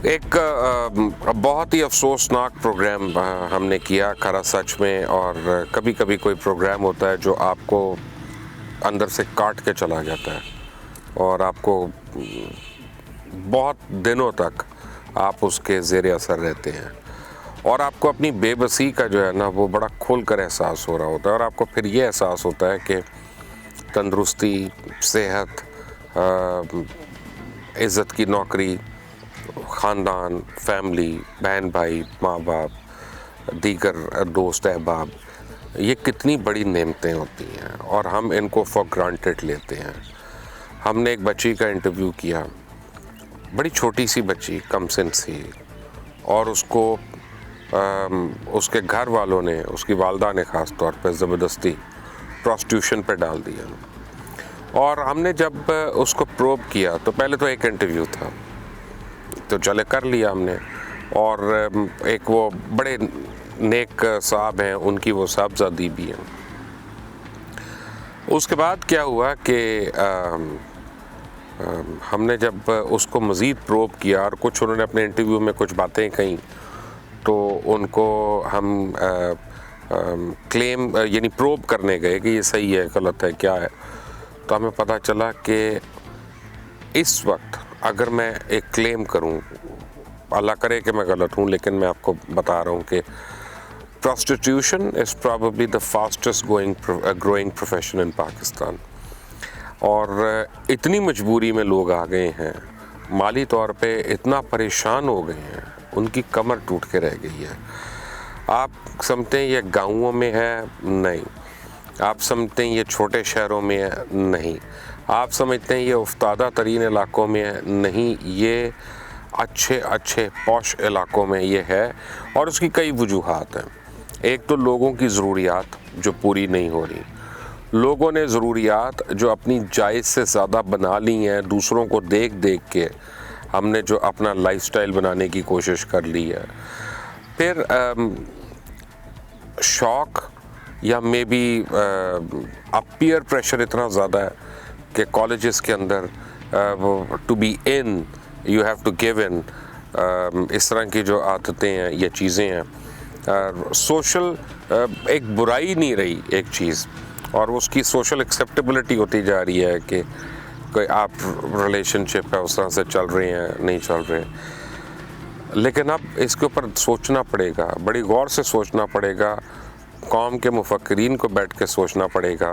एक बहुत ही अफसोसनाक प्रोग्राम हमने किया खरा सच में। और कभी कभी कोई प्रोग्राम होता है जो आपको अंदर से काट के चला जाता है और आपको बहुत दिनों तक आप उसके ज़ेरे असर रहते हैं और आपको अपनी बेबसी का जो है ना वो बड़ा खुल कर एहसास हो रहा होता है। और आपको फिर ये एहसास होता है कि तंदुरुस्ती, सेहत, इज़्ज़त की नौकरी, ख़ानदान, फैमिली, बहन भाई, माँ बाप, दीगर दोस्त अहबाब, ये कितनी बड़ी नेमतें होती हैं और हम इनको फॉर ग्रांटेड लेते हैं। हमने एक बच्ची का इंटरव्यू किया, बड़ी छोटी सी बच्ची, कम सिन सी, और उसको उसके घर वालों ने, उसकी वालदा ने ख़ास तौर पर ज़बरदस्ती प्रोस्टिट्यूशन पे डाल दिया। और हमने जब उसको प्रोब किया तो पहले तो एक इंटरव्यू था तो चले कर लिया हमने, और एक वो बड़े नेक साहब हैं, उनकी वो साहबजादी भी हैं। उसके बाद क्या हुआ कि हमने जब उसको मज़ीद प्रोब किया और कुछ उन्होंने अपने इंटरव्यू में कुछ बातें कहीं, तो उनको हम क्लेम यानी प्रोब करने गए कि ये सही है, गलत है, क्या है। तो हमें पता चला कि इस वक्त अगर मैं एक क्लेम करूं, अल्लाह करे कि मैं गलत हूं, लेकिन मैं आपको बता रहा हूं कि prostitution is probably the fastest growing profession in Pakistan. और इतनी मजबूरी में लोग आ गए हैं, माली तौर पे इतना परेशान हो गए हैं, उनकी कमर टूट के रह गई है। आप समझते हैं ये गाँवों में है? नहीं। आप समझते हैं ये छोटे शहरों में है? नहीं। आप समझते हैं ये उफ्तादा तरीन इलाकों में है? नहीं, ये अच्छे अच्छे पॉश इलाकों में ये है। और उसकी कई वजूहात हैं। एक तो लोगों की ज़रूरियात जो पूरी नहीं हो रही, लोगों ने ज़रूरियात जो अपनी जायज़ से ज़्यादा बना ली हैं, दूसरों को देख देख के हमने जो अपना लाइफस्टाइल बनाने की कोशिश कर ली है। फिर शौक़ या मे बी अब पीयर प्रेशर इतना ज़्यादा है कि कॉलेजेस के अंदर to be in you have to give in, इस तरह की जो आदतें हैं या चीज़ें हैं। सोशल एक बुराई नहीं रही एक चीज़, और उसकी सोशल एक्सेप्टेबिलिटी होती जा रही है कि कोई आप रिलेशनशिप है उस तरह से चल रहे हैं, नहीं चल रहे। लेकिन अब इसके ऊपर सोचना पड़ेगा, बड़ी गौर से सोचना पड़ेगा, कौम के मुफक्किरीन को बैठ के सोचना पड़ेगा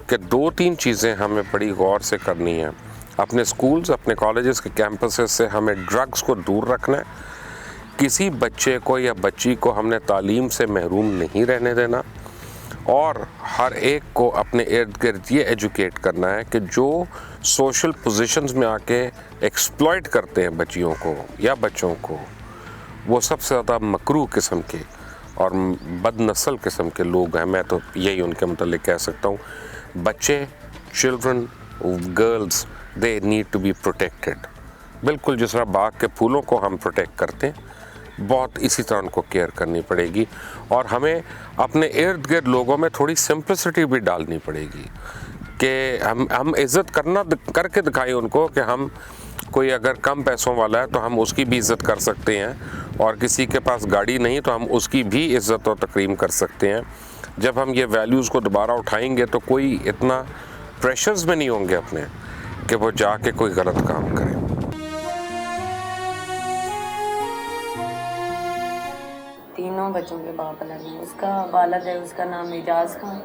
कि 2-3 चीज़ें हमें बड़ी गौर से करनी है। अपने स्कूल्स, अपने कॉलेजेस के कैंपसेस से हमें ड्रग्स को दूर रखना है। किसी बच्चे को या बच्ची को हमने तालीम से महरूम नहीं रहने देना, और हर एक को अपने इर्द गिर्द ये एजुकेट करना है कि जो सोशल पोजीशंस में आके एक्सप्लॉइट करते हैं बच्चियों को या बच्चों को, वो सबसे ज़्यादा मकरूह किस्म के और बदनस्ल किस्म के लोग हैं। मैं तो यही उनके मुतालिक कह सकता हूँ। बच्चे, children, girls, they need to be protected. बिल्कुल जिस तरह बाग के फूलों को हम प्रोटेक्ट करते हैं, बहुत इसी तरह उनको केयर करनी पड़ेगी। और हमें अपने इर्द गिर्द लोगों में थोड़ी सिंप्लिसिटी भी डालनी पड़ेगी कि हम इज़्ज़त करके दिखाएं उनको कि हम, कोई अगर कम पैसों वाला है तो हम उसकी भी इज़्ज़त कर सकते हैं, और किसी के पास गाड़ी नहीं तो हम उसकी भी इज़्ज़त और तकरीम कर सकते हैं। जब हम ये वैल्यूज़ को दोबारा उठाएंगे तो कोई इतना प्रेशर्स में नहीं होंगे अपने कि वो जाके कोई गलत काम करे। तीनों बच्चों के बाप अलग हैं। उसका बालग है, उसका नाम एजाज खान,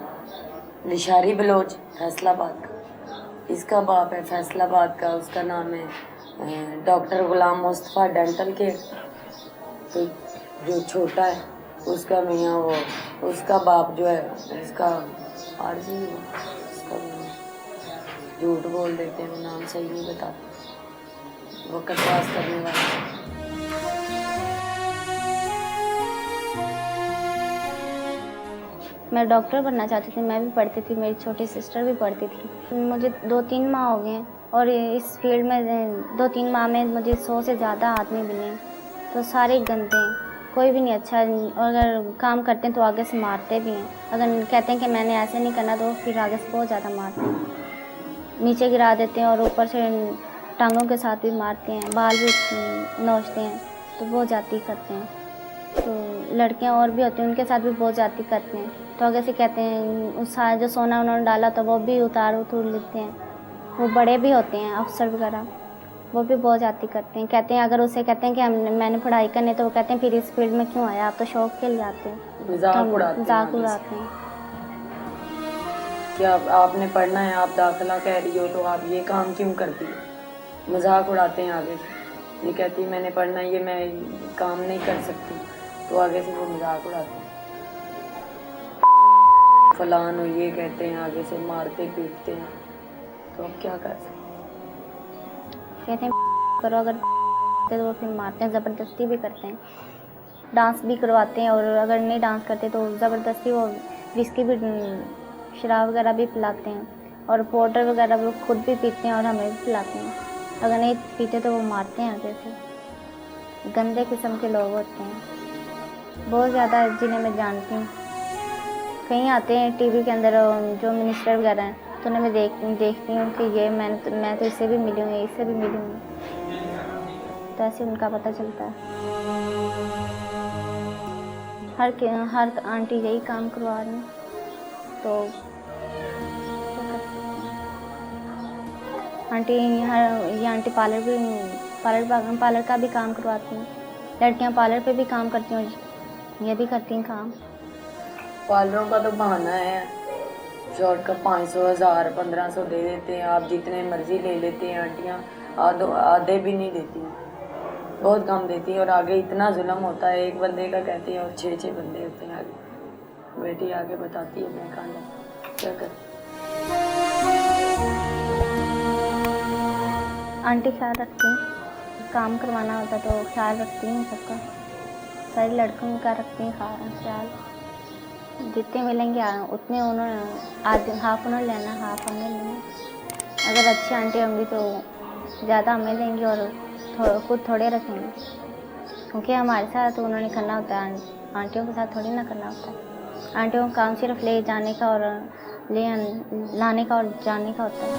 लिशारी बलोच, फैसलाबाद का। इसका बाप है फैसलाबाद का, उसका नाम है डॉक्टर गुलाम मुस्तफ़ा डेंटल केयर। तो जो छोटा है उसका मियाँ, वो उसका बाप जो है उसका आरजी, उसका झूठ बोल देते हैं, वो नाम सही नहीं बताते, वो कटवास करने वाला। मैं डॉक्टर बनना चाहती थी, मैं भी पढ़ती थी, मेरी छोटी सिस्टर भी पढ़ती थी। मुझे 2-3 माह हो गए हैं और इस फील्ड में 2-3 माह में मुझे 100 से ज़्यादा आदमी मिले हैं, तो सारे गंदे हैं, कोई भी नहीं अच्छा। और अगर काम करते हैं तो आगे से मारते भी हैं, अगर कहते हैं कि मैंने ऐसे नहीं करना तो फिर आगे से बहुत ज़्यादा मारते हैं, नीचे गिरा देते हैं और ऊपर से टांगों के साथ भी मारते हैं, बाल भी नोचते हैं, तो बहुत ज़्यादती करते हैं। तो लड़कियां और भी होती हैं, उनके साथ भी बहुत ज़्यादती करते हैं। तो आगे से कहते हैं उस जो सोना उन्होंने डाला तो वो भी उतार लेते हैं। वो बड़े भी होते हैं अफसर वगैरह, वो भी बहुत ज़्यादती करते हैं। कहते हैं अगर उससे कहते हैं कि मैंने पढ़ाई करनी, तो वो कहते हैं फिर इस फील्ड में क्यों आया, आप तो शौक के लिए आते हैं। मजाक उड़ाते हैं। कि आपने पढ़ना है, आप दाखिला कह रही हो तो आप ये काम क्यों करती हो। मजाक उड़ाते हैं आगे से। ये कहती है मैंने पढ़ना है, ये मैं काम नहीं कर सकती, तो आगे से वो मजाक उड़ाते हैं। फलान हो ये कहते हैं, आगे से मारते पीटते हैं। तो अब क्या कर सकते कहते हैं करो, अगर तो वो फिर मारते हैं, ज़बरदस्ती भी करते हैं, डांस भी करवाते हैं। और अगर नहीं डांस करते तो ज़बरदस्ती वो विस्की भी, शराब वगैरह भी पिलाते हैं। और पाउडर वगैरह वो खुद भी पीते हैं और हमें भी पिलाते हैं। अगर नहीं पीते तो वो मारते हैं आगे से। गंदे किस्म के लोग होते हैं बहुत ज़्यादा, जिन्हें मैं जानती हूँ। कहीं आते हैं टीवी के अंदर जो मिनिस्टर वगैरह हैं, तो उन्हें मैं देखती हूँ कि ये मैं तो इससे भी मिली हूँ, इससे भी मिली हूँ, तो ऐसे उनका पता चलता है। हर आंटी यही काम करवा रही हैं, तो ये आंटी पार्लर का भी काम करवाती हैं। लड़कियां पार्लर पे भी काम करती हैं, ये भी करती हैं काम। पार्लरों का तो बहाना है, शॉर्ट का 500, 1000, 1500 दे देते हैं। आप जितने मर्जी ले लेते हैं आंटियाँ, आधे भी नहीं देती, बहुत कम देती हैं। और आगे इतना जुल्म होता है, एक बंदे का कहती है और 6 बंदे होते हैं आगे। बेटी आगे बताती है मैं कांड क्या कर। आंटी ख्याल रखती हैं, काम करवाना होता तो ख्याल रखती हैं सबका, सारी लड़कों का रखती हैं ख्याल। जितने मिलेंगे उतने उन्होंने हाफ उन्होंने लेना, हाफ हमें लेना। अगर अच्छी आंटी होंगी तो ज़्यादा हमें देंगी और खुद थोड़े रखेंगे, क्योंकि हमारे साथ तो उन्होंने करना होता है, आंटियों के साथ थोड़ी ना करना होता है। आंटियों का काम सिर्फ ले जाने का और लाने का और जाने का होता है।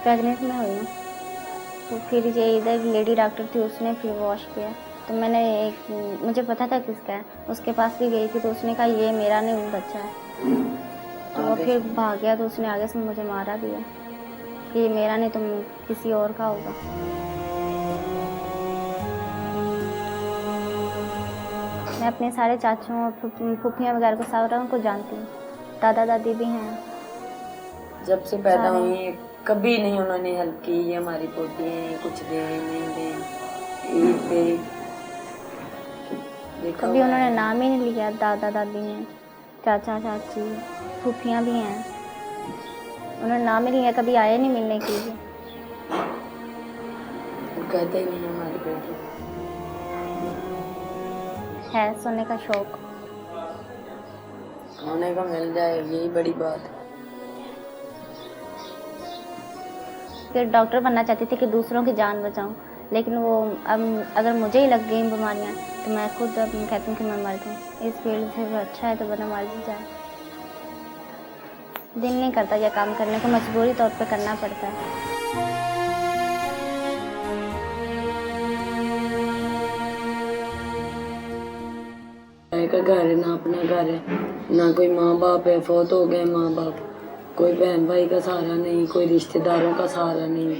प्रेगनेंट में हुई हूँ, तो फिर ये इधर लेडी डॉक्टर थी, उसने फिर वॉश किया, तो मुझे पता था किसका है, उसके पास भी गई थी, तो उसने कहा ये मेरा नहीं बच्चा है। तो वो फिर भाग गया, तो उसने आगे से मुझे मारा भी है कि ये मेरा नहीं, तुम किसी और का होगा। मैं अपने सारे चाचों और फूफियाँ वगैरह को सारों को जानती हूँ, दादा दादी भी हैं। जब से पैदा हुई कभी नहीं उन्होंने हेल्प की, ये हमारी पोती है, कुछ दे नहीं दे, ईद पे कभी उन्होंने नाम ही नहीं लिया। दादा दादी ने, चाचा चाची, फूफियाँ भी हैं, उन्होंने नाम ही नहीं लिया, कभी आए नहीं मिलने के लिए। कहते ही नहीं हमारी बेटी है, सोने का शौक, खाने को मिल जाए यही बड़ी बात है। फिर डॉक्टर बनना चाहती थी कि दूसरों की जान बचाऊं, लेकिन वो अब अगर मुझे ही लग गई बीमारियां तो मैं खुद अब कहती हूँ कि मैं मर जाऊँ। इस फील्ड से वो अच्छा है तो बना मर भी जाए। दिल नहीं करता यह काम करने को, मजबूरी तौर पे करना पड़ता है। का घर है ना, अपना घर है ना, कोई माँ बाप है, फौत हो गए माँ बाप, कोई बहन भाई का सहारा नहीं, कोई रिश्तेदारों का सहारा नहीं,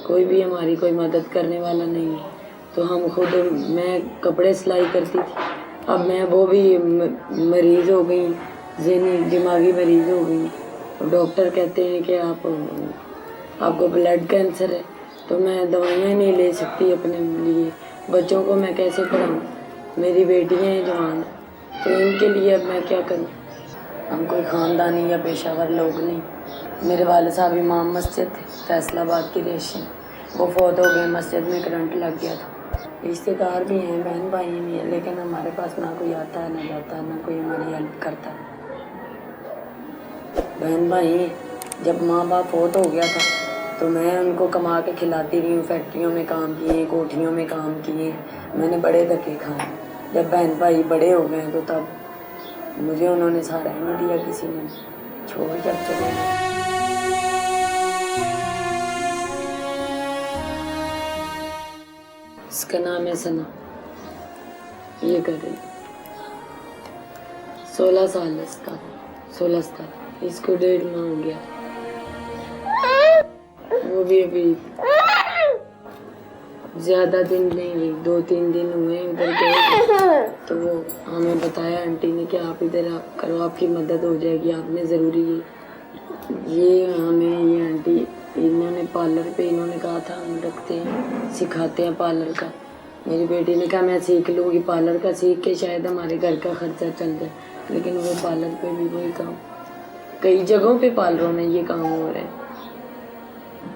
कोई भी हमारी कोई मदद करने वाला नहीं है। तो हम खुद, मैं कपड़े सिलाई करती थी, अब मैं वो भी मरीज़ हो गई, दिमागी मरीज़ हो गई। तो डॉक्टर कहते हैं कि आपको ब्लड कैंसर है, तो मैं दवाइयाँ नहीं ले सकती अपने लिए। बच्चों को मैं कैसे पढ़ाऊँ, मेरी बेटियाँ हैं जवान, तो इनके लिए अब मैं क्या करूँ। हम कोई ख़ानदानी या पेशावर लोग नहीं। मेरे वाले साहब इमाम मस्जिद थे, फैसलाबाद की रेशी, वो फौत हो गए, मस्जिद में करंट लग गया था। रिश्तेदार भी हैं, बहन भाई भी हैं, लेकिन हमारे पास ना कोई आता है ना जाता है, ना कोई हमारी हेल्प करता है। बहन भाई, जब माँ बाप फौत हो गया था तो मैं उनको कमा के खिलाती रही हूँ, फैक्ट्रियों में काम किए, कोठियों में काम किए, मैंने बड़े धक्के खाए। जब बहन भाई बड़े हो गए तो तब मुझे उन्होंने सहारा नहीं दिया, किसी ने छोड़ कर चले गए। इसका नाम है सना। ये कर रही 16 साल है इसका, 16 साल। इसको 1.5 माह हो गया। वो भी अभी ज्यादा दिन नहीं हुई, 2-3 दिन हुए उधर गए तो वो हमें बताया आंटी ने कि आप इधर करो, आपकी मदद हो जाएगी, आपने ज़रूरी ये हमें ये आंटी इन्होंने पार्लर पे इन्होंने कहा था हम रखते हैं, सिखाते हैं पार्लर का। मेरी बेटी ने कहा मैं सीख लूँगी पार्लर का, सीख के शायद हमारे घर का खर्चा चल जाए। लेकिन वो पार्लर पे भी वही काम, कई जगहों पे पार्लरों में ये काम हो रहे हैं।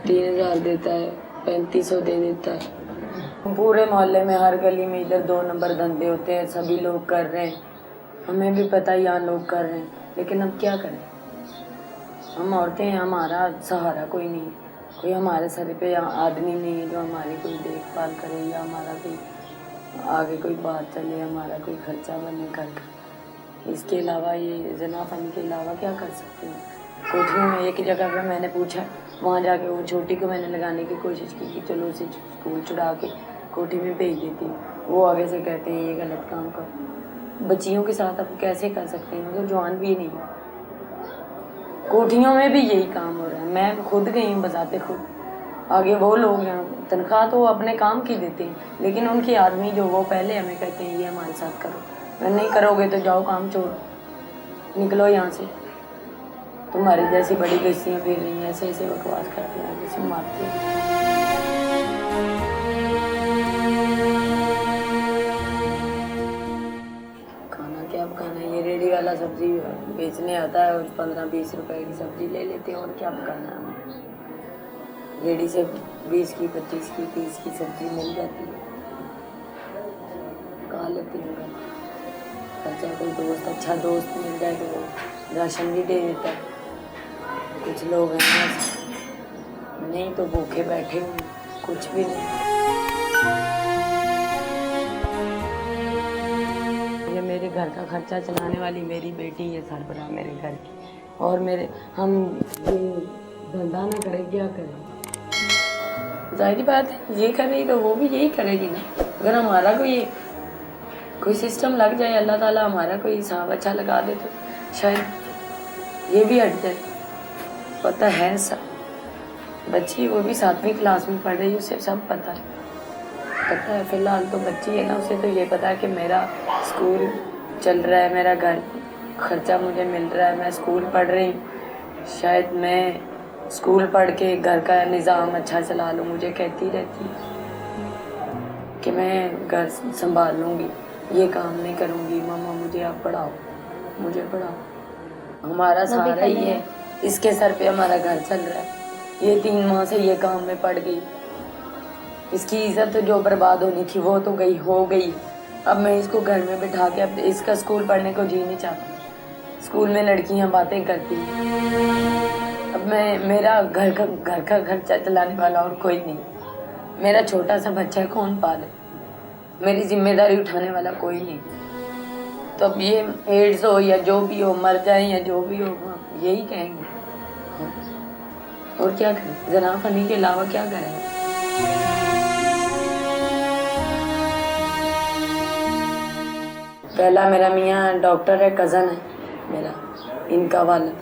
3000 देता है, 3500 दे देता है। पूरे मोहल्ले में हर गली में इधर 2 नंबर धंधे होते हैं, सभी लोग कर रहे हैं। हमें भी पता है यहाँ लोग कर रहे हैं, लेकिन अब क्या करें। हम औरतें हैं, हमारा सहारा कोई नहीं है, कोई हमारे सर पे आदमी नहीं है जो हमारी कोई देखभाल करे या हमारा कोई आगे कोई बात चले, हमारा कोई खर्चा बने घर का। इसके अलावा ये जना फन के अलावा क्या कर सकते हैं। कोठियों में एक जगह पे मैंने पूछा, वहाँ जाके वो छोटी को मैंने लगाने की कोशिश की कि चलो उसे स्कूल छुड़ा के कोठी में भेज देती हूँ। वो आगे से कहते हैं ये गलत काम करो। बच्चियों के साथ आप कैसे कर सकते हैं, मतलब जवान भी नहीं है। कोठियों में भी यही काम हो रहा है। मैं खुद गई हूँ बजाते खुद, आगे वो लोग हैं, तनख्वाह तो अपने काम की देते हैं, लेकिन उनके आदमी जो वो पहले हमें कहते हैं ये हमारे साथ करो, अगर नहीं करोगे तो जाओ काम छोड़ो, निकलो यहाँ से। तुम्हारी जैसी बड़ी गस्तियाँ फिर रही हैं, ऐसे ऐसे बकवास करते हैं, किसी मारते हैं। खाना क्या पकाना है, ये रेडी वाला सब्जी बेचने आता है और 15-20 रुपए की सब्जी ले लेते हैं, और क्या पकाना है हमें। रेडी से 20 की, 25 की, 30 की सब्जी मिल जाती है, खा लेती हूँ। अच्छा कोई दोस्त अच्छा दोस्त मिल जाए तो वो राशन भी दे देता है। कुछ लोग हैं नहीं तो भूखे बैठे हुए, कुछ भी नहीं। ये मेरे घर का खर्चा चलाने वाली मेरी बेटी है सरबराह मेरे घर की, और मेरे हम ये धंधा ना करें क्या करें। जाहिर बात है ये करेगी तो वो भी यही करेगी ना। अगर हमारा कोई सिस्टम लग जाए, अल्लाह ताला हमारा कोई हिसाब अच्छा लगा दे तो शायद ये भी हट जाए। पता है सब, बच्ची वो भी 7वीं क्लास में पढ़ रही है, उसे सब पता है। फिलहाल तो बच्ची है ना, उसे तो ये पता है कि मेरा स्कूल चल रहा है, मेरा घर खर्चा मुझे मिल रहा है, मैं स्कूल पढ़ रही हूँ। शायद मैं स्कूल पढ़ के घर का निज़ाम अच्छा चला लूँ। मुझे कहती रहती है कि मैं घर संभाल लूँगी, ये काम नहीं करूँगी, मम्मा मुझे आप पढ़ाओ, मुझे पढ़ाओ। हमारा सहारा ही है, इसके सर पे हमारा घर चल रहा है। ये 3 माह से ये काम में पड़ गई, इसकी इज्जत जो बर्बाद होनी थी वो तो गई हो गई। अब मैं इसको घर में बिठा के अब इसका स्कूल पढ़ने को जी नहीं चाहती। स्कूल में लड़कियां बातें करती हैं। अब मेरा घर का खर्चा चलाने वाला और कोई नहीं, मेरा छोटा सा बच्चा कौन पाले, मेरी जिम्मेदारी उठाने वाला कोई नहीं। तो अब ये एड्स हो या जो भी हो, मर जाए या जो भी हो, यही कहेंगे। और क्या करें, जना फनी के अलावा क्या करें। पहला मेरा मियाँ डॉक्टर है, कज़न है मेरा, इनका वालिद,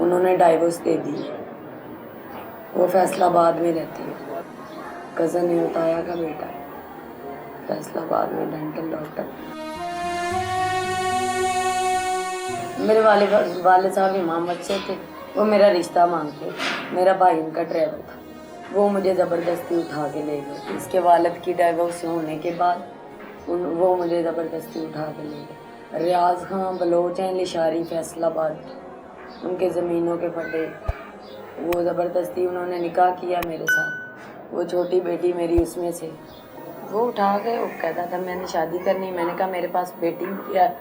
उन्होंने डाइवोर्स दे दी है। वो फैसलाबाद में रहती है। कज़न है, उताया का बेटा, फैसलाबाद में डेंटल डॉक्टर। मेरे वाले साहब इमाम अच्छे थे, वो मेरा रिश्ता मांगते। मेरा भाई उनका ड्राइवर था, वो मुझे ज़बरदस्ती उठा के ले गए। इसके वालिद की डाइवोर्स होने के बाद वो मुझे ज़बरदस्ती उठा के ले गए। रियाज खां बलोच हैं, लिशारी फैसलाबाद, उनके ज़मीनों के फटे। वो ज़बरदस्ती उन्होंने निकाह किया मेरे साथ, वो छोटी बेटी मेरी उसमें से वो उठा गए। वो कहता था मैंने शादी करनी, मैंने कहा मेरे पास बेटी या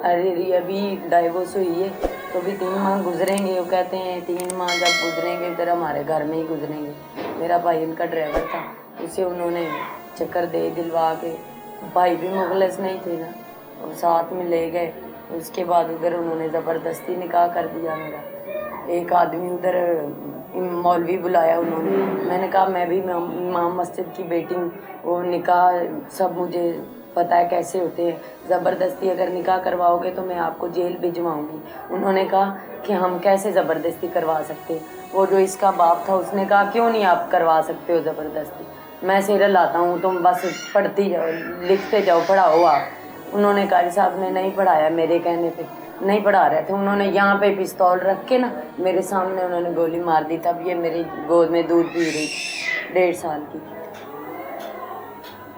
अभी डाइवोर्स हुई है तो भी 3 माह गुजरेंगे। वो कहते हैं 3 माह जब गुजरेंगे इधर हमारे घर में ही गुजरेंगे। मेरा भाई उनका ड्राइवर था, उसे उन्होंने चक्कर दे दिलवा के, भाई भी मुखलिस नहीं थे ना, और साथ में ले गए। उसके बाद उधर उन्होंने ज़बरदस्ती निकाह कर दिया मेरा। एक आदमी उधर मौलवी बुलाया उन्होंने। मैंने कहा मैं भी इमाम मस्जिद की बेटी हूँ, वो निकाह सब मुझे पता है कैसे होते हैं, ज़बरदस्ती अगर निकाह करवाओगे तो मैं आपको जेल भिजवाऊंगी। उन्होंने कहा कि हम कैसे ज़बरदस्ती करवा सकते। वो जो इसका बाप था उसने कहा क्यों नहीं आप करवा सकते हो ज़बरदस्ती, मैं सिर लाता हूँ, तुम बस पढ़ती जाओ, लिखते जाओ, पढ़ाओ आप। उन्होंने कारी साहब ने नहीं पढ़ाया, मेरे कहने पे नहीं पढ़ा रहे थे। उन्होंने यहाँ पे पिस्तौल रख के ना मेरे सामने उन्होंने गोली मार दी। तब ये मेरी गोद में दूध पी रही, 1.5 साल की।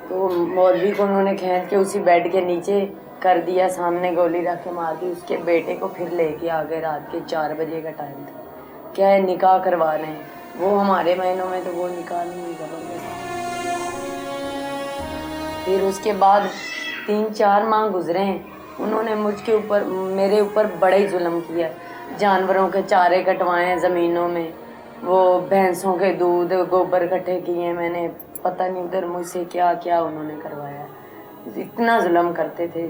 तो मौलवी को उन्होंने खींच के उसी बेड के नीचे कर दिया, सामने गोली रख के मार दी। उसके बेटे को फिर लेके आ गए, रात के 4 बजे का टाइम था। क्या है, निकाह करवा रहे हैं। वो हमारे महीनों में तो वो निकाह नहीं हुई, ज़बरदस्त। फिर उसके बाद 3-4 माह गुजरे हैं, उन्होंने मुझके ऊपर, मेरे ऊपर बड़ा ही जुल्म किया। जानवरों के चारे कटवाए हैं ज़मीनों में, वो भैंसों के दूध गोबर इकट्ठे किए, मैंने पता नहीं उधर मुझसे क्या क्या उन्होंने करवाया। इतना जुल्म करते थे।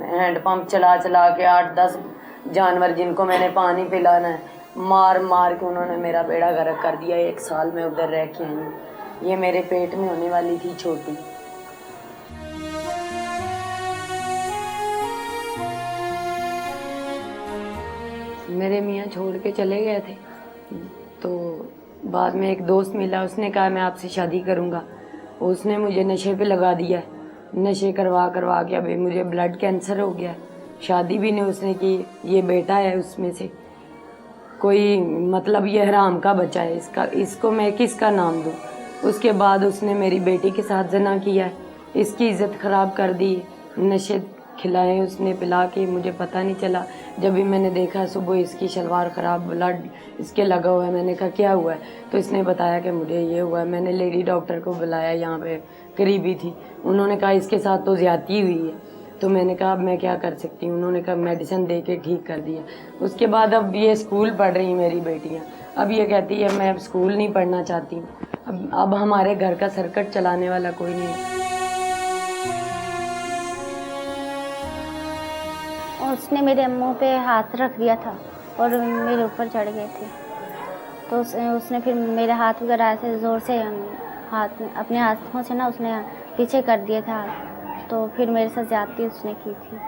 हैंड पंप चला चला के 8-10 जानवर जिनको मैंने पानी पिलाना है, मार मार के उन्होंने मेरा बेड़ा गर्क कर दिया। 1 साल में उधर रह के आई हूँ। ये मेरे पेट में होने वाली थी छोटी। मेरे मियाँ छोड़ के चले गए थे, तो बाद में एक दोस्त मिला, उसने कहा मैं आपसे शादी करूँगा। उसने मुझे नशे पे लगा दिया, नशे करवा करवा के अभी मुझे ब्लड कैंसर हो गया। शादी भी नहीं उसने की। ये बेटा है उसमें से कोई, मतलब ये हराम का बच्चा है, इसको मैं किसका नाम दूँ। उसके बाद उसने मेरी बेटी के साथ ज़ना किया, इसकी इज़्ज़त ख़राब कर दी। नशे खिलाए उसने, पिला के मुझे पता नहीं चला। जब भी मैंने देखा सुबह इसकी शलवार ख़राब, ब्लड इसके लगा हुआ है। मैंने कहा क्या हुआ है, तो इसने बताया कि मुझे ये हुआ है। मैंने लेडी डॉक्टर को बुलाया, यहाँ पे करीबी थी। उन्होंने कहा इसके साथ तो ज़्यादती हुई है। तो मैंने कहा अब मैं क्या कर सकती हूँ। उन्होंने कहा मेडिसिन दे के ठीक कर दिया। उसके बाद अब ये स्कूल पढ़ रही मेरी बेटियाँ। अब ये कहती है मैं अब स्कूल नहीं पढ़ना चाहती हूँ। अब हमारे घर का सर्कट चलाने वाला कोई नहीं है। उसने मेरे मुंह पे हाथ रख दिया था और मेरे ऊपर चढ़ गए थे। तो उसने फिर मेरे हाथ वगैरह ऐसे ज़ोर से हाथ में, अपने हाथों से ना उसने पीछे कर दिए थे हाथ। तो फिर मेरे साथ ज़्यादती उसने की थी।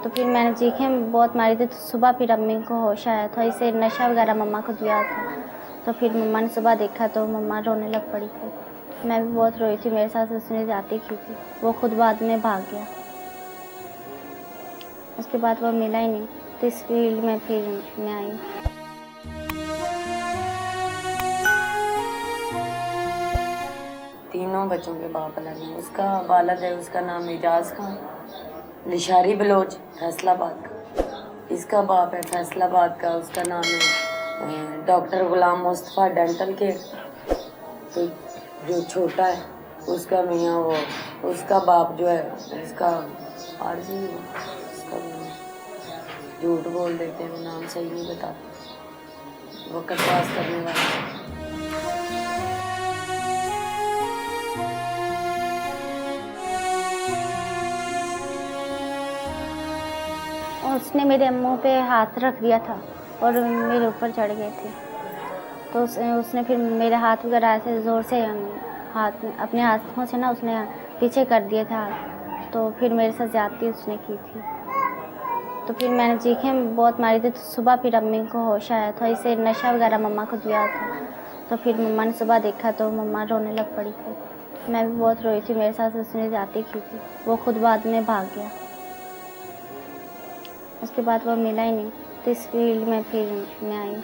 तो फिर मैंने चीखें बहुत मारी थी। तो सुबह फिर अम्मी को होश आया था, इसे नशा वगैरह मम्मा को दिया था। तो फिर मम्मा ने सुबह देखा तो मम्मा रोने लग पड़ी थी। मैं भी बहुत रोई थी, मेरे साथ उसने ज़्यादती की थी। वो खुद बाद में भाग गया। उसके बाद वो मिला ही नहीं, तो इस फील्ड में फिर मैं आई। तीनों बच्चों के बाप अलग हैं। उसका बालक है, उसका नाम एजाज खान, लिशारी बलोच, फैसलाबाद का। इसका बाप है फैसलाबाद का, उसका नाम है डॉक्टर गुलाम मुस्तफ़ा डेंटल केयर। तो जो छोटा है उसका मियाँ, वो उसका बाप जो है उसका आरजी, झूठ बोल देते हैं, वो नाम सही नहीं बताते, वो कटवास करने वाला। और उसने मेरे मुंह पे हाथ रख दिया था और मेरे ऊपर चढ़ गए थे। तो उसने फिर मेरे हाथ वगैरह ऐसे ज़ोर से हाथ में, अपने हाथों से ना उसने पीछे कर दिए थे हाथ। तो फिर मेरे साथ ज़्यादती उसने की थी। तो फिर मैंने चीखें बहुत मारी थी। तो सुबह फिर अम्मी को होश आया था, इसे नशा वगैरह मम्मा को दिया था। तो फिर मम्मा ने सुबह देखा तो मम्मा रोने लग पड़ी थी। मैं भी बहुत रोई थी, मेरे साथ उसने ज़्यादती की थी। वो खुद बाद में भाग गया। उसके बाद वो मिला ही नहीं, तो इस फील्ड में फिर मैं आई।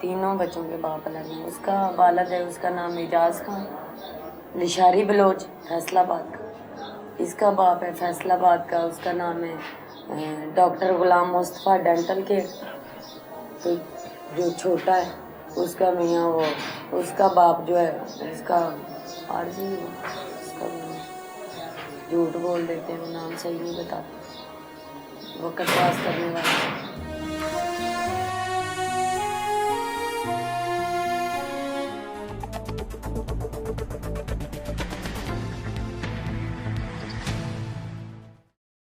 तीनों बच्चों के बाप अलग हैं। उसका बालक है, उसका नाम एजाज खान, लिशारी बलोच, फैसलाबाद का। इसका बाप है फैसलाबाद का, उसका नाम है डॉक्टर गुलाम मुस्तफ़ा डेंटल केयर। तो जो छोटा है उसका मियाँ, वो उसका बाप जो है उसका आरजी, झूठ बोल देते हैं, वो नाम सही नहीं बताते, वो कटवास करने वाला।